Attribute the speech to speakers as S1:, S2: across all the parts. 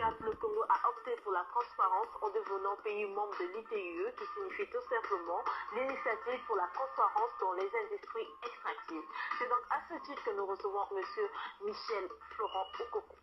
S1: 2004, le Congo a opté pour la transparence en devenant pays membre de l'ITIE, qui signifie tout simplement l'initiative pour la transparence dans les industries extractives. C'est donc à ce titre que nous recevons M. Michel Florent Okoko.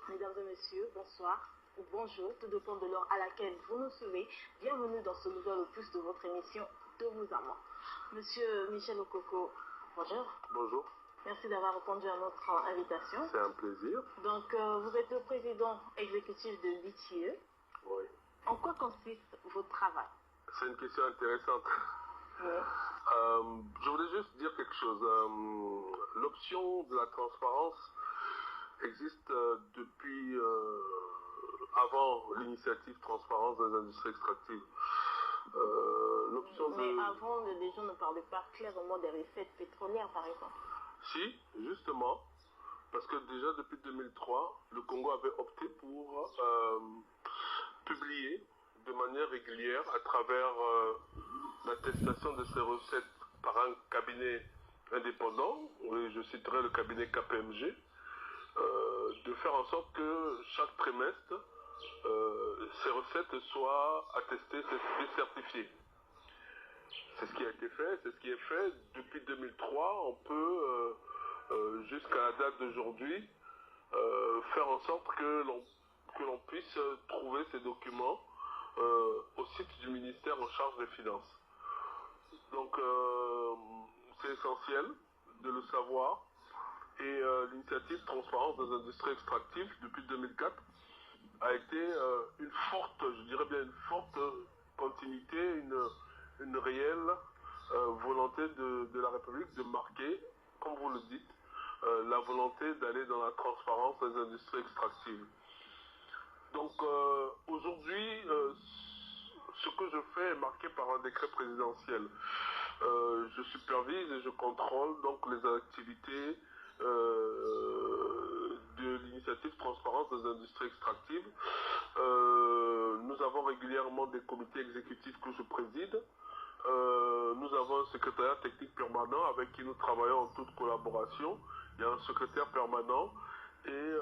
S1: Mesdames et messieurs, bonsoir ou bonjour, tout dépend de l'heure à laquelle vous nous suivez. Bienvenue dans ce nouvel opus de votre émission De vous à moi. Monsieur Michel Okoko, bonjour.
S2: Bonjour.
S1: Merci d'avoir répondu à notre invitation.
S2: C'est un plaisir.
S1: Donc, vous êtes le président exécutif de l'ITIE.
S2: Oui.
S1: En quoi consiste votre travail?
S2: C'est une question intéressante.
S1: Oui.
S2: Je voulais juste dire quelque chose. L'option de la transparence existe depuis avant l'initiative Transparence des industries extractives.
S1: Mais avant, les gens ne parlaient pas clairement des recettes pétrolières, par exemple.
S2: Si, justement, parce que déjà depuis 2003, le Congo avait opté pour publier de manière régulière à travers l'attestation de ses recettes par un cabinet indépendant, oui, je citerai le cabinet KPMG, de faire en sorte que chaque trimestre, ces recettes soient attestées et certifiées. C'est ce qui a été fait, c'est ce qui est fait. Depuis 2003, on peut, jusqu'à la date d'aujourd'hui, faire en sorte que l'on puisse trouver ces documents au site du ministère en charge des Finances. Donc, c'est essentiel de le savoir. Et l'initiative Transparence des industries extractives, depuis 2004, a été une forte, je dirais bien une forte continuité, une réelle volonté de la République de marquer, comme vous le dites, la volonté d'aller dans la transparence des industries extractives. Donc aujourd'hui, ce que je fais est marqué par un décret présidentiel. Je supervise et je contrôle donc les activités de l'initiative Transparence des industries extractives. Nous avons régulièrement des comités exécutifs que je préside. Nous avons un secrétariat technique permanent avec qui nous travaillons en toute collaboration. Il y a un secrétaire permanent et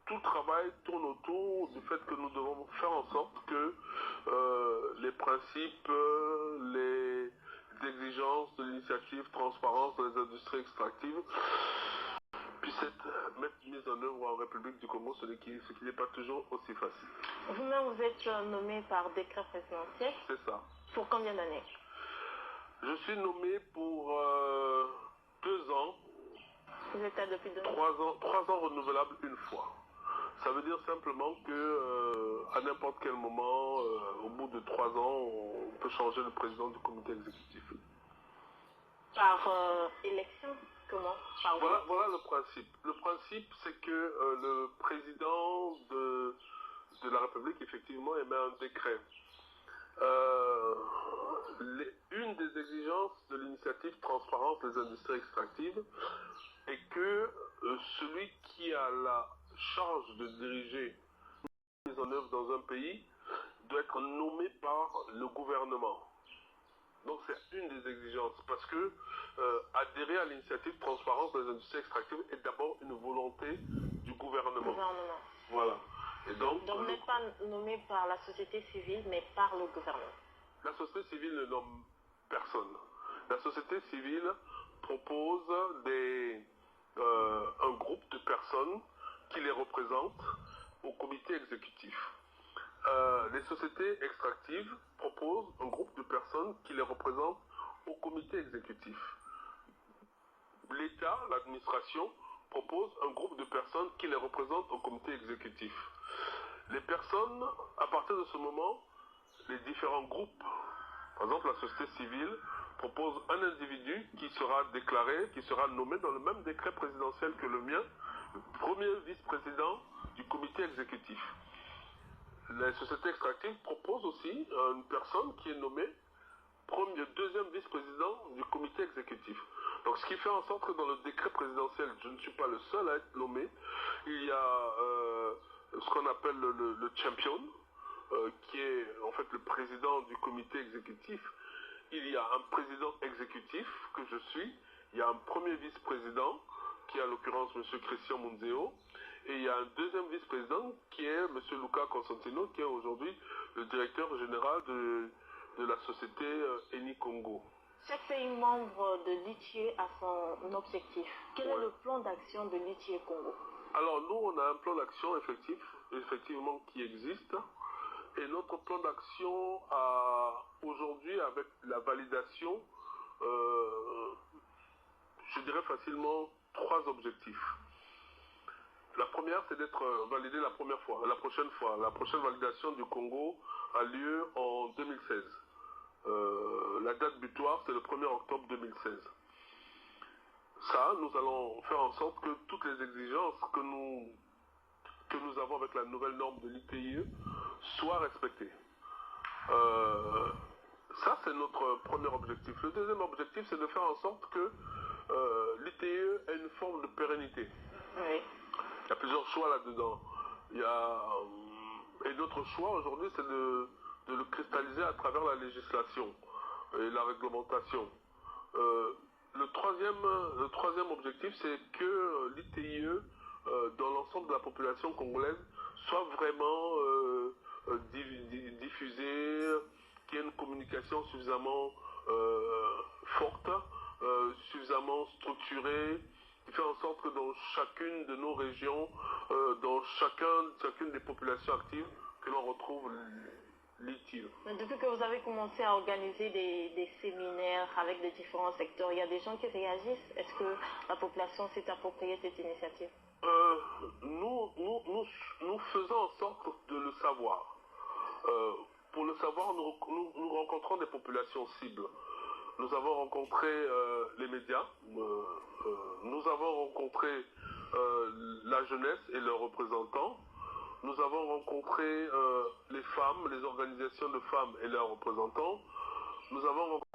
S2: tout le travail tourne autour du fait que nous devons faire en sorte que les principes, les exigences de l'initiative Transparence des industries extractives puissent être mises en œuvre en République du Congo, ce qui n'est pas toujours aussi facile.
S1: Vous-même, vous êtes nommé par décret présidentiel.
S2: C'est ça.
S1: Pour combien d'années?
S2: Je suis nommé pour 2 ans.
S1: Vous êtes là depuis 2 ans?
S2: 3 ans renouvelables une fois. Ça veut dire simplement que à n'importe quel moment, au bout de 3 ans, on peut changer le président du comité exécutif.
S1: Par élection? Comment? Par
S2: voilà le principe. Le principe, c'est que le président de la République, effectivement, émet un décret. Une des exigences de l'initiative Transparence des industries extractives est que celui qui a la charge de diriger la mise en œuvre dans un pays doit être nommé par le gouvernement. Donc c'est une des exigences, parce que adhérer à l'initiative Transparence des industries extractives est d'abord une volonté du gouvernement. Voilà. Et donc
S1: vous n'êtes pas nommé par la société civile, mais par le gouvernement.
S2: La société civile ne nomme personne. La société civile propose un groupe de personnes qui les représentent au comité exécutif. Les sociétés extractives proposent un groupe de personnes qui les représentent au comité exécutif. L'État, l'administration, propose un groupe de personnes qui les représentent au comité exécutif. Les personnes, à partir de ce moment, les différents groupes, par exemple la société civile, propose un individu qui sera déclaré, qui sera nommé dans le même décret présidentiel que le mien, le premier vice-président du comité exécutif. Les sociétés extractives proposent aussi une personne qui est nommée deuxième vice-président du comité exécutif. Donc ce qui fait en sorte que dans le décret présidentiel, je ne suis pas le seul à être nommé. Il y a ce qu'on appelle le champion, qui est en fait le président du comité exécutif. Il y a un président exécutif que je suis. Il y a un premier vice-président qui est à l'occurrence M. Christian Munzeo. Et il y a un deuxième vice-président qui est M. Luca Constantino, qui est aujourd'hui le directeur général de la société Eni Congo.
S1: Chaque pays membre de l'ITIE a son objectif. Quel est le plan d'action de l'ITIE Congo?
S2: Alors nous, on a un plan d'action effectivement qui existe. Et notre plan d'action a aujourd'hui, avec la validation, je dirais facilement 3 objectifs. La première, c'est d'être validé la prochaine fois. La prochaine validation du Congo a lieu en 2016. La date butoir, c'est le 1er octobre 2016. Ça, nous allons faire en sorte que toutes les exigences que nous avons avec la nouvelle norme de l'ITIE soient respectées. Ça, c'est notre premier objectif. Le deuxième objectif, c'est de faire en sorte que l'ITIE ait une forme de pérennité.
S1: Oui.
S2: Il y a plusieurs choix là-dedans. Et notre choix aujourd'hui, c'est de le cristalliser à travers la législation et la réglementation. Le troisième objectif, c'est que l'ITIE, dans l'ensemble de la population congolaise, soit vraiment diffusée, qu'il y ait une communication suffisamment forte, suffisamment structurée, qui fait en sorte que dans chacune de nos régions, dans chacune des populations actives, que l'on retrouve l'ITIE.
S1: Depuis que vous avez commencé à organiser des séminaires avec des différents secteurs, il y a des gens qui réagissent. Est-ce que la population s'est appropriée cette initiative?
S2: Nous faisons en sorte de le savoir. Pour le savoir, nous rencontrons des populations cibles. Nous avons rencontré les médias, nous avons rencontré la jeunesse et leurs représentants, nous avons rencontré les femmes, les organisations de femmes et leurs représentants, nous avons rencontré